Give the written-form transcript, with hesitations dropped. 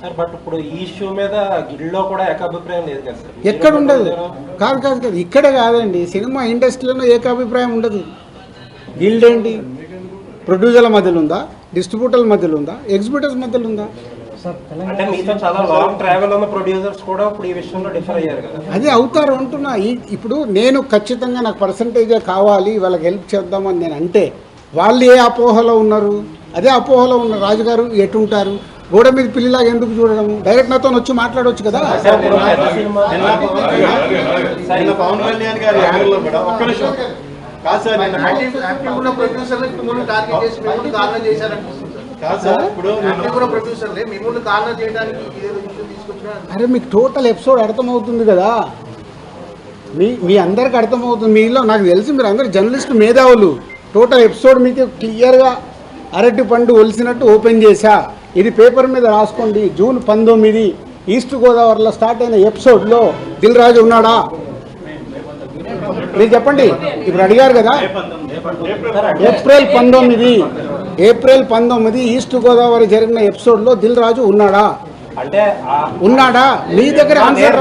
Sir but ఇప్పుడు ఈ issue మీద గిల్డ్లో కూడా ఏకాభిప్రాయం లేదు కదా సార్. ఎక్కడ ఉండదు. కాదు ఇక్కడ కాదండి, సినిమా ఇండస్ట్రీలో ఏకాభిప్రాయం ఉండదు. గిల్డ్ ఏంటి? ప్రొడ్యూసర్ల మధ్యలో ఉందా, డిస్ట్రిబ్యూటర్ల మధ్యలో ఉందా, ఎగ్జిబ్యూటర్స్ మధ్యలో ఉందా? అంటే మీతో చాలా లాంగ్ ట్రావెల్ ఉన్న ప్రొడ్యూసర్స్ కూడా ఇప్పుడు ఈ విషయంలో డిఫర్ అయ్యారు కదా. అదే అవుతారు అంటున్నా. ఇప్పుడు నేను ఖచ్చితంగా నాకు పర్సంటేజే కావాలి, వాళ్ళకి హెల్ప్ చేద్దామని నేను అంటే వాళ్ళు ఏ అపోహలో ఉన్నారు? అదే అపోహలో ఉన్న రాజుగారు ఎటుంటారు? గోడ మీద పిల్లిలాగా ఎందుకు చూడడం? డైరెక్ట్ నాతో వచ్చి మాట్లాడవచ్చు కదా. పవన్ కళ్యాణ్ గారి యాంగిల్లో కూడా ఒక్క నిమిషం కాదు సార్, అరే మీకు టోటల్ ఎపిసోడ్ అర్థమవుతుంది కదా, మీ అందరికి అర్థమవుతుంది. మీలో నాకు తెలిసి మీరు అందరు జర్నలిస్టు మేధావులు. టోటల్ ఎపిసోడ్ మీకు క్లియర్గా అరటి పండు ఒలిసినట్టు ఓపెన్ చేశా. ఇది పేపర్ మీద రాసుకోండి. జూన్ 19 ఈస్ట్ గోదావరిలో స్టార్ట్ అయిన ఎపిసోడ్లో దిల్ రాజు ఉన్నాడా? మీరు చెప్పండి. ఇప్పుడు అడిగారు కదా, ఏప్రిల్ 19 ఈస్ట్ గోదావరి జరిగిన ఎపిసోడ్లో దిల్ రాజు ఉన్నాడా? అంటే ఉన్నాడా? మీ దగ్గర ఆన్సర్